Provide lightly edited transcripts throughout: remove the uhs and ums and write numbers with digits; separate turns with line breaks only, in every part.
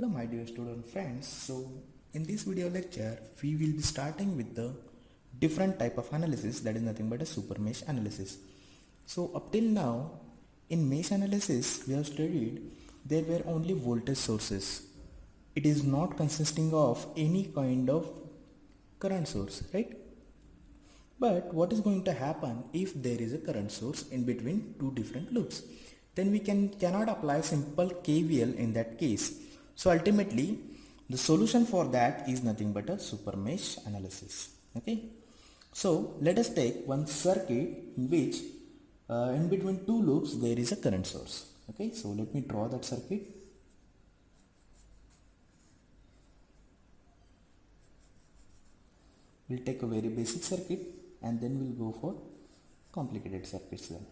Hello my dear student friends. So in this video lecture we will be starting with the different type of analysis, that is nothing but a super mesh analysis. So up till now in mesh analysis we have studied there were only voltage sources. It is not consisting of any kind of current source, right? But what is going to happen if there is a current source in between two different loops? Then we cannot apply simple KVL in that case. So ultimately the solution for that is nothing but a super mesh analysis. Okay. So let us take one circuit in which in between two loops there is a current source. Okay. So let me draw that circuit. We'll take a very basic circuit and then we'll go for complicated circuits then.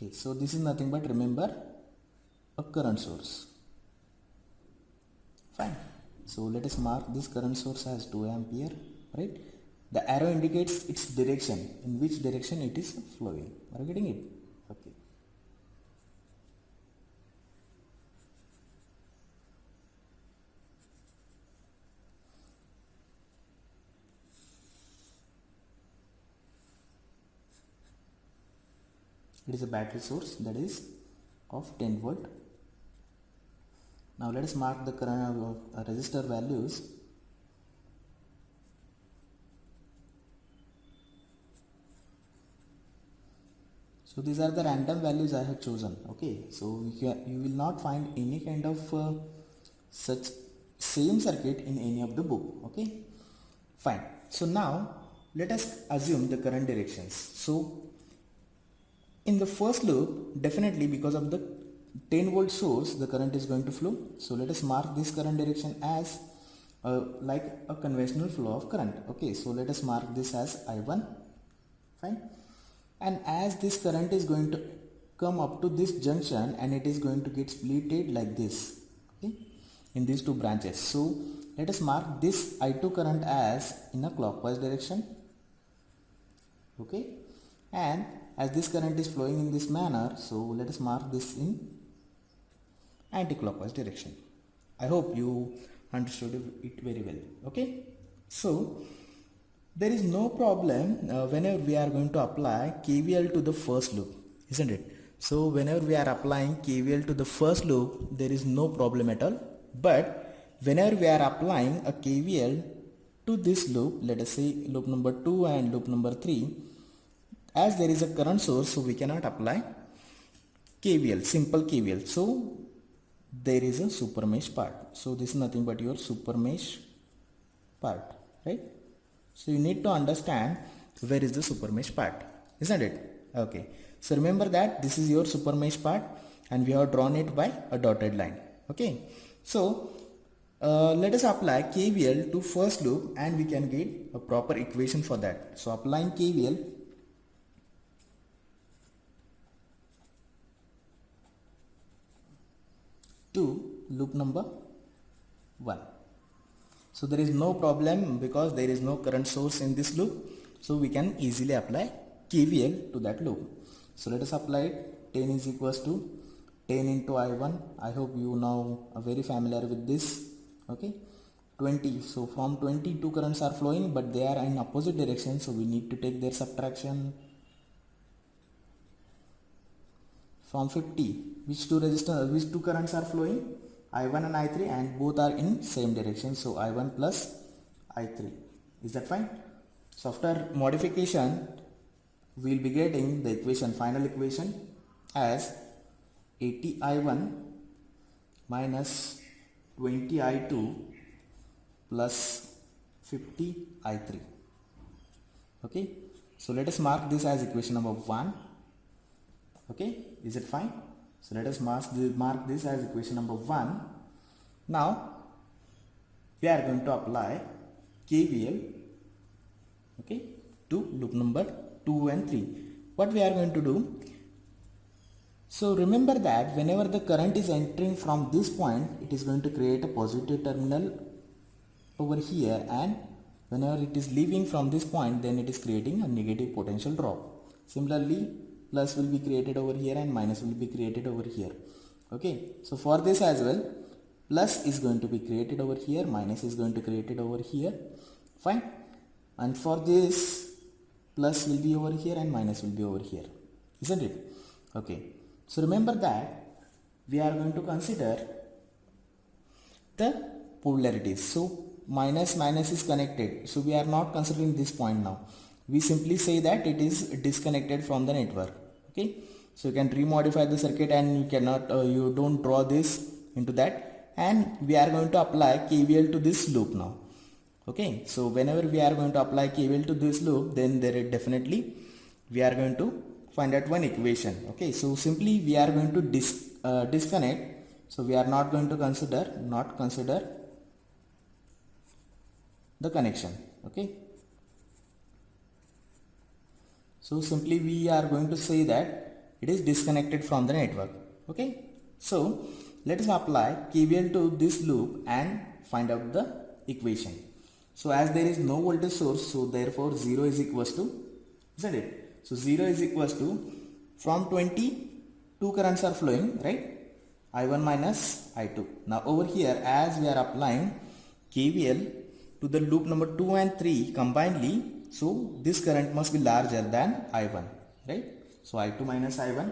Okay, so this is nothing but, remember, a current source. Fine. So let us mark this current source as 2 ampere, right? The arrow indicates its direction, in which direction it is flowing. Are you getting it? Okay. It is a battery source that is of 10 volt. Now let us mark the current resistor values. So these are the random values I have chosen. Okay, so you will not find any kind of such same circuit in any of the book. Okay, fine. So now let us assume the current directions. So in the first loop, definitely because of the 10 volt source, the current is going to flow. So let us mark this current direction as like a conventional flow of current. Okay, so let us mark this as I1. Fine. And as this current is going to come up to this junction and it is going to get splitted like this, okay, in these two branches. So let us mark this I2 current as in a clockwise direction. Okay, and as this current is flowing in this manner, so let us mark this in anti-clockwise direction. I hope you understood it very well. Okay, so there is no problem whenever we are going to apply KVL to the first loop, isn't it? So whenever we are applying KVL to the first loop, there is no problem at all. But whenever we are applying a KVL to this loop, let us say loop number 2 and loop number 3, as there is a current source, so we cannot apply KVL, simple KVL. So there is a super mesh part. So this is nothing but your super mesh part, right? So you need to understand where is the super mesh part, isn't it? Okay. So remember that this is your super mesh part and we have drawn it by a dotted line. Okay. So let us apply KVL to first loop and we can get a proper equation for that. So applying KVL to loop number 1. So there is no problem because there is no current source in this loop. So we can easily apply KVL to that loop. So let us apply it. 10 is equals to 10 into I1. I hope you now are very familiar with this. Okay. 20. So from 20 two currents are flowing but they are in opposite direction. So we need to take their subtraction. From 50, which two currents are flowing? I1 and I3, and both are in same direction. So I1 plus I3. Is that fine? So after modification, we will be getting the equation, final equation as 80 I1 minus 20 I2 plus 50 I3. Okay. So let us mark this as equation number 1. Okay, is it fine? So let us mark this as equation number 1. Now we are going to apply KVL, okay, to loop number 2 and 3. What we are going to do? So remember that whenever the current is entering from this point, it is going to create a positive terminal over here, and whenever it is leaving from this point, then it is creating a negative potential drop. Similarly, plus will be created over here and minus will be created over here. Okay, so for this as well, plus is going to be created over here, minus is going to created over here. Fine. And for this, plus will be over here and minus will be over here, isn't it? Okay, so remember that we are going to consider the polarities. So minus is connected, so we are not considering this point now. We simply say that it is disconnected from the network. Okay, so you can remodify the circuit and you cannot you don't draw this into that, and we are going to apply KVL to this loop now. Okay, so whenever we are going to apply KVL to this loop, then there is definitely we are going to find out one equation. Okay, so simply we are going to disconnect, so we are not going to consider the connection. Okay, so simply we are going to say that it is disconnected from the network. Okay, so let us apply KVL to this loop and find out the equation. So as there is no voltage source, so therefore 0 is equals to, isn't it? So 0 is equals to, from 20 two currents are flowing, right? I1 minus I2. Now over here, as we are applying KVL to the loop number 2 and 3 combinedly, so this current must be larger than I1, right? So I2 minus I1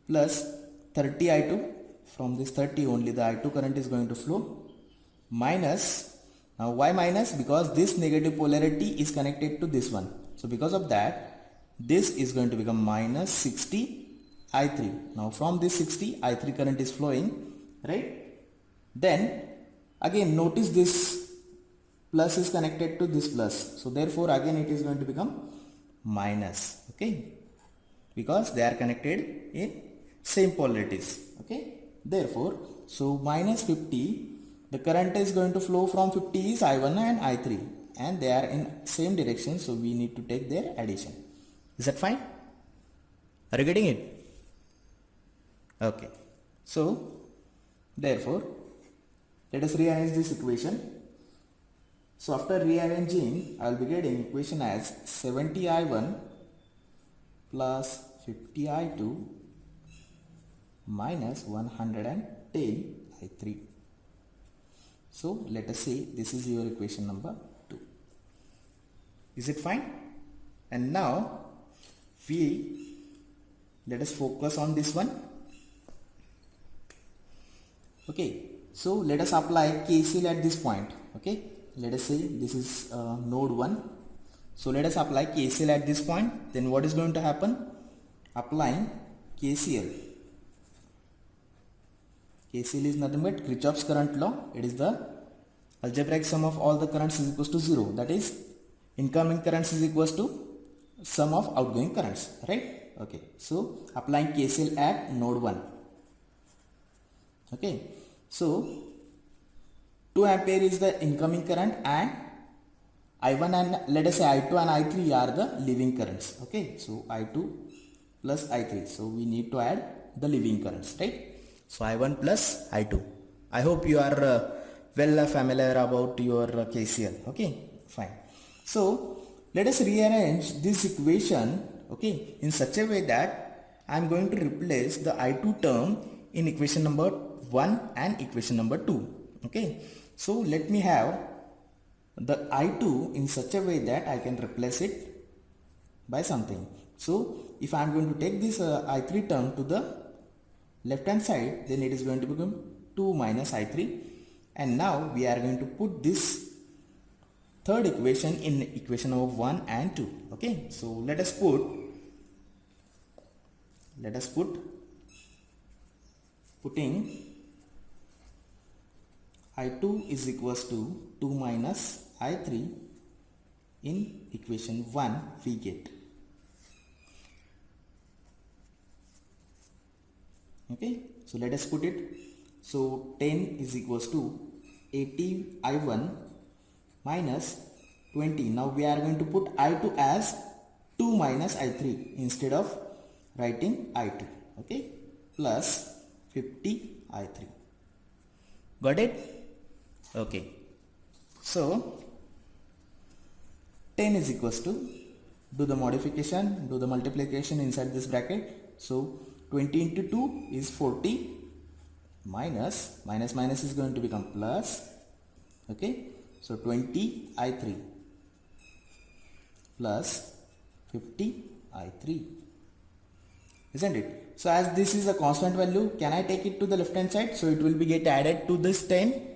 plus 30 I2. From this 30 only the I2 current is going to flow, minus, now why minus? Because this negative polarity is connected to this one. So because of that, this is going to become minus 60 I3. Now from this 60, I3 current is flowing, right? Then again notice this plus is connected to this plus. So therefore again it is going to become minus, okay? Because they are connected in same polarities, okay? Therefore, so minus 50, the current is going to flow from 50 is I1 and I3, and they are in same direction, so we need to take their addition. Is that fine? Are you getting it? Okay, so therefore let us rearrange this equation. So after rearranging, I will be getting equation as 70 I1 plus 50 I2 minus 110 I3. So let us say this is your equation number 2. Is it fine? And now let us focus on this one. Okay, so let us apply KCL at this point. Okay, let us say this is node 1. So let us apply KCL at this point. Then what is going to happen? Applying KCL. KCL is nothing but Kirchhoff's current law. It is the algebraic sum of all the currents is equals to 0. That is, incoming currents is equals to sum of outgoing currents, right? Okay, so applying KCL at node 1. Okay, so 2 ampere is the incoming current and I1 and let us say I2 and I3 are the leaving currents. Okay, so I2 plus I3. So we need to add the leaving currents, right? So I1 plus I2. I hope you are well familiar about your KCL. Okay, fine. So let us rearrange this equation, okay, in such a way that I am going to replace the I2 term in equation number 1 and equation number 2. Okay, so let me have the I2 in such a way that I can replace it by something. So if I am going to take this I3 term to the left hand side, then it is going to become 2 minus I3, and now we are going to put this third equation in equation number 1 and 2. Okay, so let us putting I2 is equals to 2 minus I3 in equation 1 we get. Okay, so let us put it. So 10 is equals to 80 I1 minus 20. Now we are going to put I2 as 2 minus I3 instead of writing I2. Okay, plus 50 I3. Got it? Okay. So 10 is equals to do the modification, do the multiplication inside this bracket. So 20 into 2 is 40, minus is going to become plus. Okay, so 20 I3 plus 50 I3, isn't it? So as this is a constant value, can I take it to the left hand side? So it will be get added to this 10.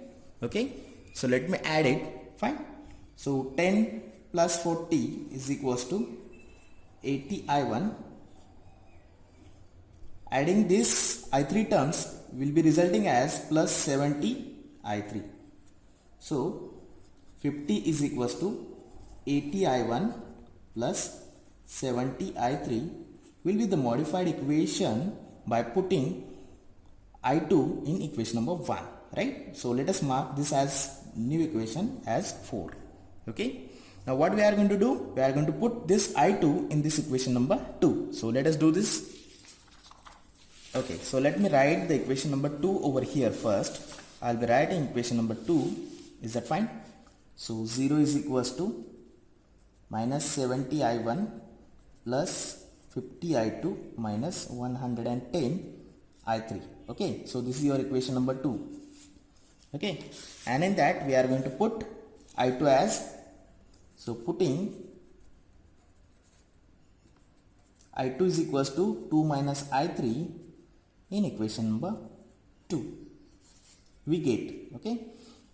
Okay, so let me add it. Fine. So 10 plus 40 is equals to 80 I1. Adding this I3 terms will be resulting as plus 70 I3. So 50 is equals to 80 I1 plus 70 I3 will be the modified equation by putting I2 in equation number 1, right? So let us mark this as new equation as 4. Okay. Now what we are going to do? We are going to put this I2 in this equation number 2. So let us do this. Okay, so let me write the equation number 2 over here first. I'll be writing equation number 2. Is that fine? So 0 is equals to minus 70 I1 plus 50 I2 minus 110 I3. Okay, so this is your equation number 2. Okay, and in that we are going to put I2 as, so putting I2 is equals to 2 minus I3 in equation number 2. We get, okay,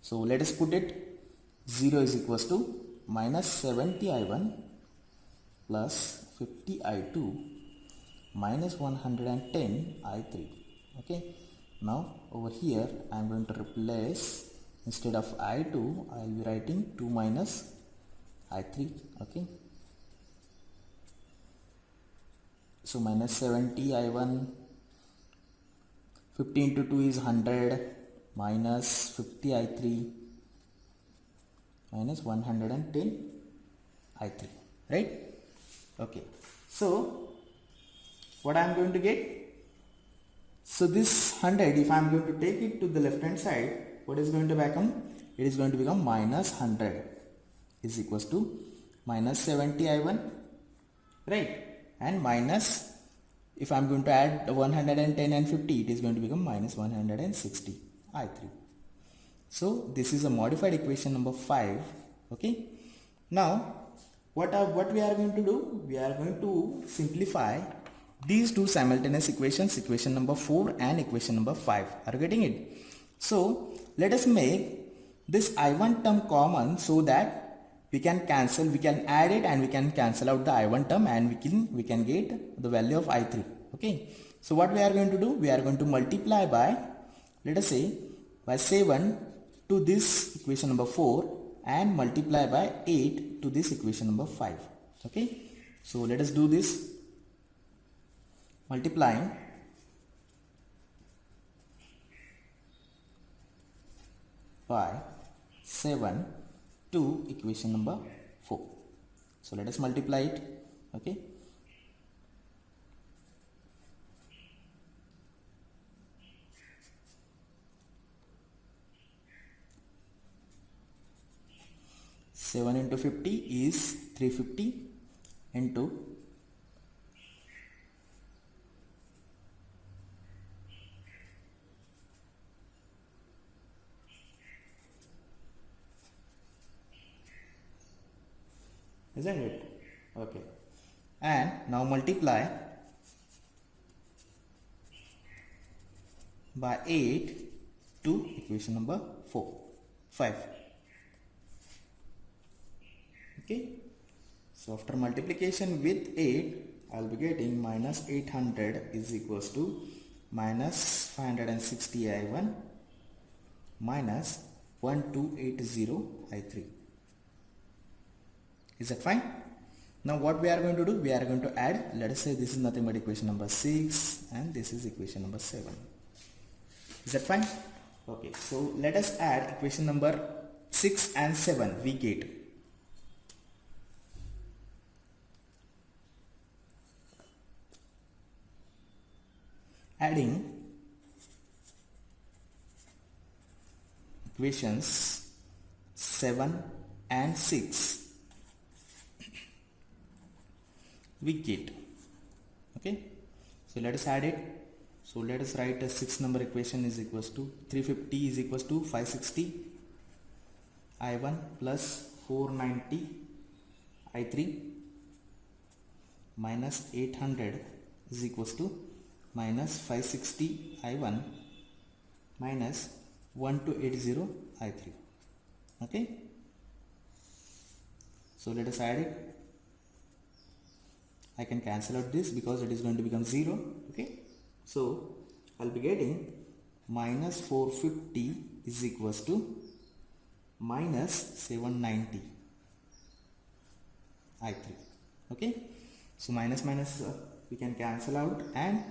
so let us put it. 0 is equals to minus 70 I1 plus 50 I2 minus 110 I3. Okay, now over here I am going to replace, instead of I2 I will be writing 2 minus I3. Okay, so minus 70 I1, 50 into 2 is 100, minus 50 I3 minus 110 I3, right? Okay, so what I am going to get? So this 100, if I am going to take it to the left hand side, what is going to become? It is going to become minus 100 is equals to minus 70 I1, right? And minus, if I am going to add 110 and 50, it is going to become minus 160 I3. So this is a modified equation number 5. Okay. Now what we are going to do? We are going to simplify these two simultaneous equations, equation number 4 and equation number 5. Are you getting it? So let us make this I1 term common so that we can cancel, we can add it and we can cancel out the I1 term, and we can get the value of I3. Okay. So what we are going to do? We are going to multiply by, let us say, by 7 to this equation number 4 and multiply by 8 to this equation number 5. Okay. So let us do this. Multiplying by 7 to equation number 4. So let us multiply it. Okay. Seven into 50 is 350 into 8, isn't it? Okay. And now multiply by 8 to equation number 5. Okay. So after multiplication with 8, I will be getting minus 800 is equals to minus 560 I1 minus 1280 I3. Is that fine? Now what we are going to do? We are going to add, let us say this is nothing but equation number 6 and this is equation number 7. Is that fine? Okay, so let us add equation number 6 and 7. We get adding equations 7 and 6 we get. Okay, so let us add it. So let us write a 6 number equation is equals to 350 is equals to 560 I1 plus 490 I3 minus 800 is equals to minus 560 I1 minus 1280 I3. Okay, so let us add it. I can cancel out this because it is going to become 0. Okay, so I'll be getting minus 450 is equals to minus 790 I3. Okay, so minus we can cancel out, and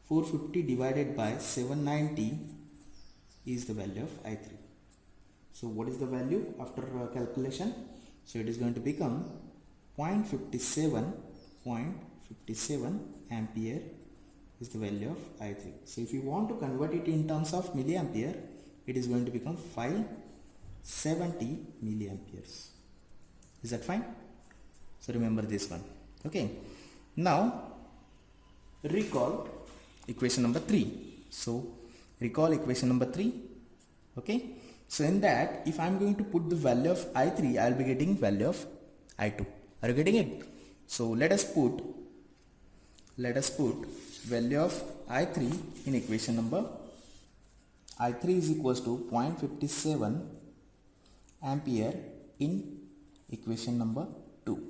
450 divided by 790 is the value of I3. So what is the value after calculation? So it is going to become 0.57 ampere is the value of I3. So if you want to convert it in terms of milliampere, it is going to become 570 milliamperes. Is that fine? So remember this one. Okay, now recall equation number 3. So recall equation number 3. Okay, so in that, if I am going to put the value of I3, I will be getting value of I2. Are you getting it? So let us put value of I3 in equation number. I3 is equals to 0.57 ampere in equation number 2.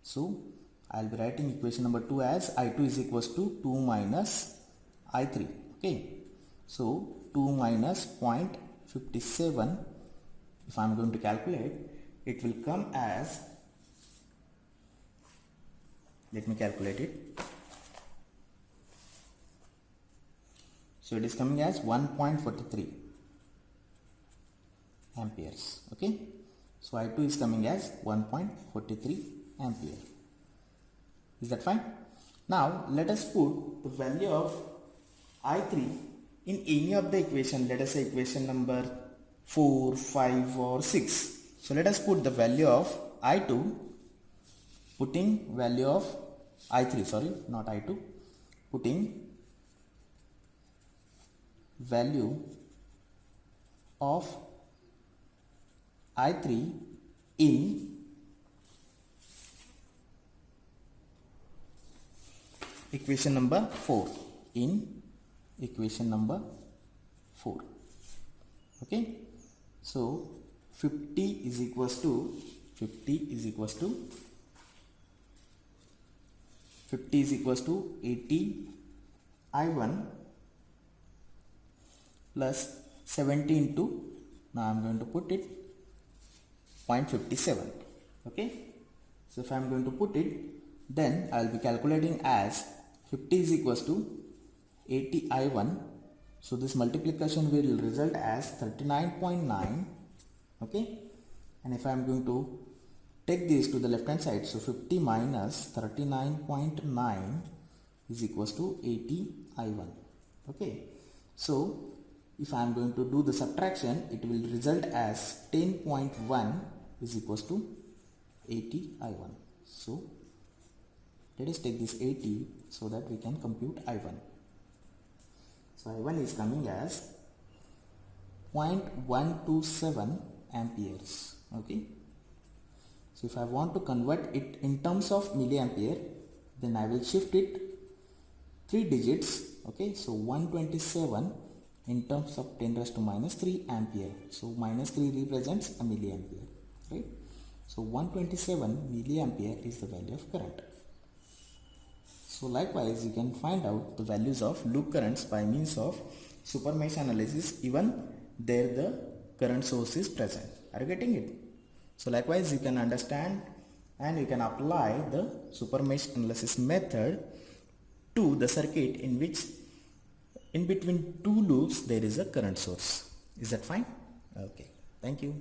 So I will be writing equation number 2 as I2 is equals to 2 minus I3. Okay, so 2 minus 0.57, if I am going to calculate, it will come as, let me calculate it. So it is coming as 1.43 amperes. Okay, so I2 is coming as 1.43 ampere. Is that fine? Now let us put the value of I3 in any of the equation. Let us say equation number 4, 5 or 6. So let us put the value of I2, putting value of I3, sorry, not I2, putting value of I3 in equation number 4. In equation number 4. Okay, so 50 is equals to 80 I1 plus 70 into, now I am going to put it 0.57. Okay, so if I am going to put it, then I will be calculating as 50 is equals to 80 I1. So this multiplication will result as 39.9. Okay, and if I am going to take this to the left hand side, so 50 minus 39.9 is equals to 80 I1. Okay, so if I am going to do the subtraction, it will result as 10.1 is equals to 80 I1. So let us take this 80 so that we can compute I1. So I1 is coming as 0.127 amperes. Okay, so if I want to convert it in terms of milliampere, then I will shift it 3 digits. Okay, so 127 in terms of 10 raised to minus 3 ampere. So minus 3 represents a milliampere, right? So 127 milliampere is the value of current. So likewise, you can find out the values of loop currents by means of super mesh analysis, even there the current source is present. Are you getting it? So likewise, you can understand and you can apply the super mesh analysis method to the circuit in which in between two loops there is a current source. Is that fine? Okay, thank you.